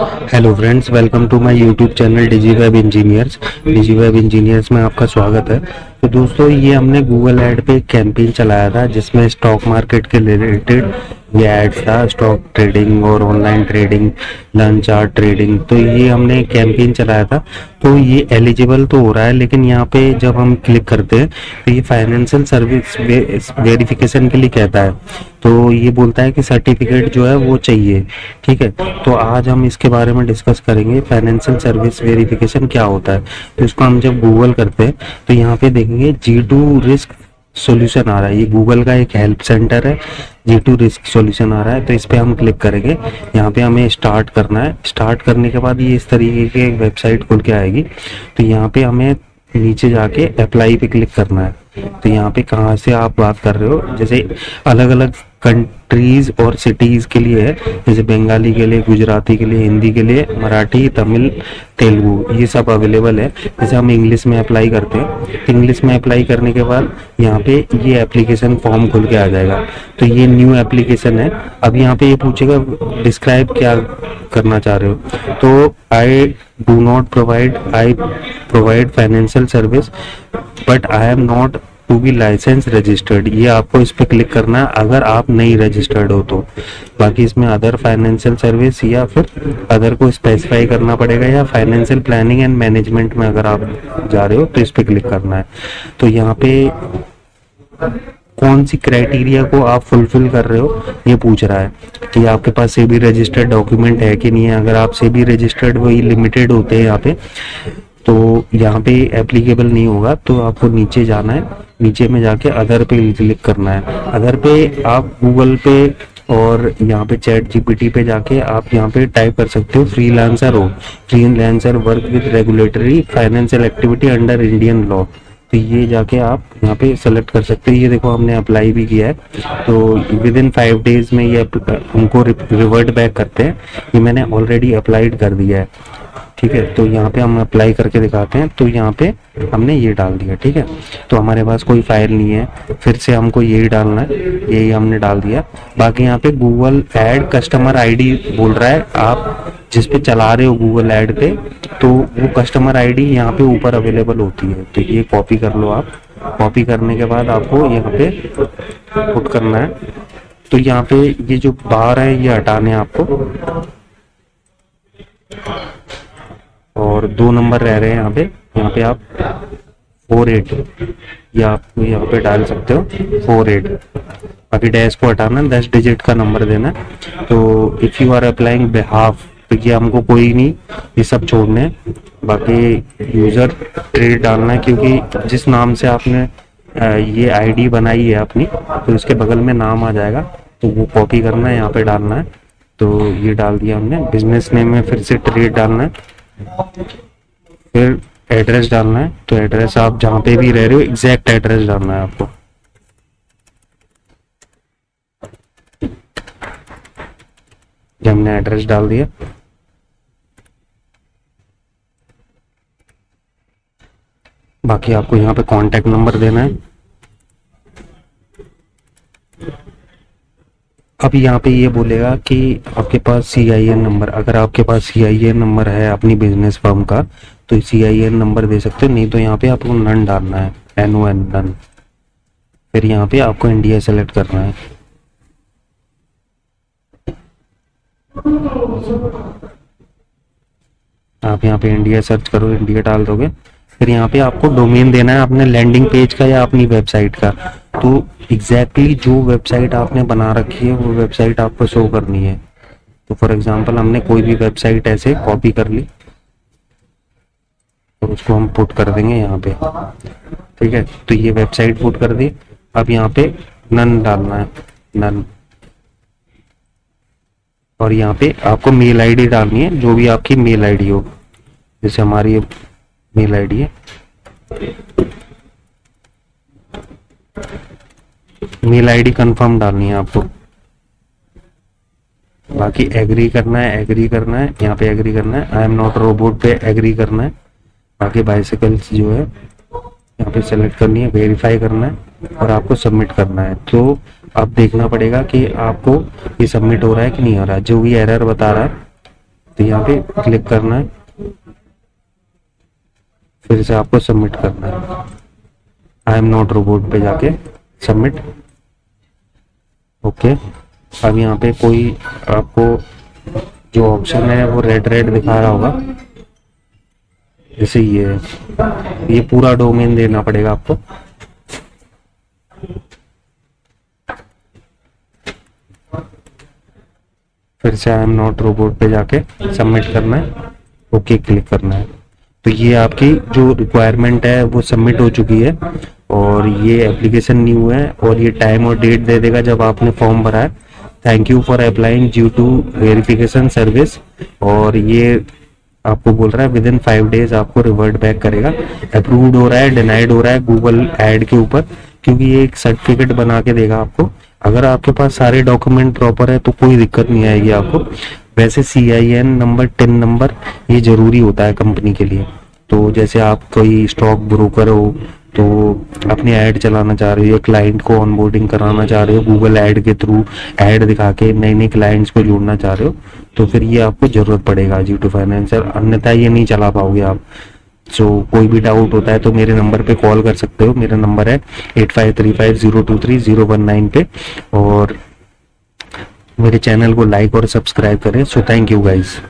Hello friends, welcome to my YouTube channel Digiweb engineers. Digiweb engineers में आपका स्वागत है। तो दोस्तों, ये हमने गूगल ऐड पे एक कैंपेन चलाया था जिसमें स्टॉक मार्केट के रिलेटेड ये ऐड था, स्टॉक ट्रेडिंग और online trading, learn chart trading. तो ये हमने कैंपेन चलाया था। तो ये एलिजिबल तो हो रहा है, लेकिन यहाँ पे जब हम क्लिक करते हैं तो ये फाइनेंशियल सर्विस वेरिफिकेशन के लिए कहता है। तो ये बोलता है कि सर्टिफिकेट जो है वो चाहिए। ठीक है, तो आज हम इसके बारे में डिस्कस करेंगे फाइनेंशियल सर्विस वेरिफिकेशन क्या होता है। तो इसको हम जब गूगल करते हैं तो यहाँ पे देखेंगे G2 रिस्क सॉल्यूशन आ रहा है। ये गूगल का एक हेल्प सेंटर है, G2 रिस्क सॉल्यूशन आ रहा है। तो इस पे हम क्लिक करेंगे। यहाँ पे हमें स्टार्ट करना है। स्टार्ट करने के बाद ये इस तरीके की वेबसाइट खुल के आएगी। तो यहाँ पे हमें नीचे जाके अप्लाई पे क्लिक करना है। तो यहाँ पे कहाँ से आप बात कर रहे हो, जैसे अलग अलग कंट्रीज और सिटीज के लिए है, जैसे बंगाली के लिए, गुजराती के लिए, हिंदी के लिए, मराठी, तमिल, तेलुगु, ये सब अवेलेबल है। जैसे हम इंग्लिश में अप्लाई करते हैं तो इंग्लिश में अप्लाई करने के बाद यहाँ पे ये एप्लीकेशन फॉर्म खुल के आ जाएगा। तो ये न्यू एप्लीकेशन है। अब यहाँ पे ये पूछेगा डिस्क्राइब क्या करना चाह रहे हो। तो I provide financial service but I am not to be license registered. ये आपको इस पे क्लिक करना है अगर आप नहीं रजिस्टर्ड हो तो। बाकी इसमें अदर फाइनेंशियल सर्विस या फिर अदर को स्पेसिफाई करना पड़ेगा, या फाइनेंशियल प्लानिंग एंड मैनेजमेंट में अगर आप जा रहे हो तो इस पे क्लिक करना है। तो यहाँ पे कौन सी क्राइटेरिया को आप फुलफिल कर रहे हो ये पूछ रहा है कि आपके पास सेबी रजिस्टर्ड डॉक्यूमेंट है कि नहीं है। अगर आप सेबी रजिस्टर्ड, वही लिमिटेड होते हैं यहाँ पे, तो यहाँ पे एप्लीकेबल नहीं होगा। तो आपको नीचे जाना है, नीचे में जाके अदर पे क्लिक करना है। अदर पे आप गूगल पे और यहाँ पे चैट जीपीटी पे जाके आप यहाँ पे टाइप कर सकते हो freelancer work with regulatory financial activity under Indian law. तो ये जाके आप यहाँ पे सेलेक्ट कर सकते हो। ये देखो, हमने अप्लाई भी किया है। तो विद इन 5 days में ये हमको रिवर्ट बैक करते हैं। ये मैंने ऑलरेडी अप्लाइड कर दिया है। ठीक है, तो यहाँ पे हम अप्लाई करके दिखाते हैं। तो यहाँ पे हमने ये डाल दिया। ठीक है, तो हमारे पास कोई फाइल नहीं है, फिर से हमको यही डालना है। यही हमने डाल दिया। बाकी यहाँ पे गूगल ऐड कस्टमर आईडी बोल रहा है। आप जिस पे चला रहे हो गूगल ऐड पे, तो वो कस्टमर आईडी यहाँ पे ऊपर अवेलेबल होती है। तो ये कॉपी कर लो आप। कॉपी करने के बाद आपको यहाँ पे पुट करना है। तो यहाँ पे ये जो बार है ये हटाने हैं आपको, और 2 नंबर रह रहे हैं यहाँ पे आप 48 या आप यहाँ पे डाल सकते हो 48। बाकी डैश को हटाना, 10 डिजिट का नंबर देना है। तो if you are applying behalf, तो ये हमको कोई नहीं, ये सब छोड़ने हैं। बाकी यूजर ट्रेड डालना है, क्योंकि जिस नाम से आपने ये आईडी बनाई है अपनी, तो इसके बगल में नाम आ जाएगा। तो वो कॉपी करना है, यहाँ पे डालना है। तो ये डाल दिया हमने। बिजनेस नेम में फिर से ट्रेड डालना है, फिर एड्रेस डालना है। तो एड्रेस आप जहाँ पे भी रह रहे हो एग्जैक्ट एड्रेस डालना है आपको। जब हमने एड्रेस डाल दिया, बाकी आपको यहाँ पे कांटेक्ट नंबर देना है। अब यहाँ पे ये बोलेगा कि आपके पास CIN नंबर, अगर आपके पास CIN नंबर है अपनी बिजनेस फर्म का तो CIN नंबर दे सकते हो, नहीं तो यहाँ पे आपको नन डालना है, NON नन। फिर यहाँ पे आपको इंडिया सेलेक्ट करना है। आप यहाँ पे इंडिया सर्च करो, इंडिया डाल दोगे। फिर यहाँ पे आपको डोमेन देना है अपने लैंडिंग पेज का या अपनी वेबसाइट का। तो एग्जैक्टली जो वेबसाइट आपने बना रखी है वो वेबसाइट आपको शो करनी है। तो फॉर एग्जांपल हमने कोई भी वेबसाइट ऐसे कॉपी कर ली और उसको हम पुट कर देंगे यहाँ पे। ठीक है, तो ये वेबसाइट पुट कर दी। अब यहाँ पे नन डालना है, नन। और यहाँ पे आपको मेल आईडी डालनी है, जो भी आपकी मेल आईडी हो। जैसे हमारी मेल आईडी है, मेल आईडी कंफर्म डालनी है आपको। बाकी एग्री करना है, एग्री करना है, यहाँ पे एग्री करना है। आई एम नॉट रोबोट पे एग्री करना है। बाकी बाइसिकल्स जो है यहाँ पे सेलेक्ट करनी है, वेरीफाई करना है और आपको सबमिट करना है। तो अब देखना पड़ेगा कि आपको ये सबमिट हो रहा है कि नहीं हो रहा है। जो भी एरर बता रहा है तो यहाँ पे क्लिक करना है, फिर से आपको सबमिट करना है। आई एम नॉट रोबोट पे जाके सबमिट। ओके, अब यहाँ पे कोई आपको जो ऑप्शन है वो रेड रेड दिखा रहा होगा, जैसे ये पूरा डोमेन देना पड़ेगा आपको। फिर से आई एम नॉट रोबोट पे जाके सबमिट करना है, ओके क्लिक करना है। तो ये आपकी जो रिक्वायरमेंट है वो सबमिट हो चुकी है और ये एप्लीकेशन न्यू है और ये टाइम और डेट दे देगा जब आपने फॉर्म भरा है। Thank you for applying due to verification service, और ये आपको बोल रहा है विद इन 5 डेज आपको रिवर्ट बैक करेगा। अप्रूव्ड हो रहा है, डिनाइड हो रहा है गूगल एड के ऊपर, क्योंकि ये एक सर्टिफिकेट बना के देगा आपको। अगर आपके पास सारे डॉक्यूमेंट प्रॉपर है तो कोई दिक्कत नहीं आएगी आपको। वैसे CIN नंबर, टिन नंबर ये जरूरी होता है कंपनी के लिए। तो जैसे आप कोई स्टॉक ब्रोकर हो तो अपनी ऐड चलाना चाह रहे हो या क्लाइंट को ऑनबोर्डिंग कराना चाह रहे हो गूगल ऐड के थ्रू, ऐड दिखा के नए नए क्लाइंट्स को जोड़ना चाह रहे हो, तो फिर ये आपको जरूरत पड़ेगा G2 फाइनेंसर, अन्यथा ये नहीं चला पाओगे आप। सो कोई भी डाउट होता है तो मेरे नंबर पे कॉल कर सकते हो। मेरा नंबर है 8535023019 पे, और मेरे चैनल को लाइक और सब्सक्राइब करें। So thank you guys.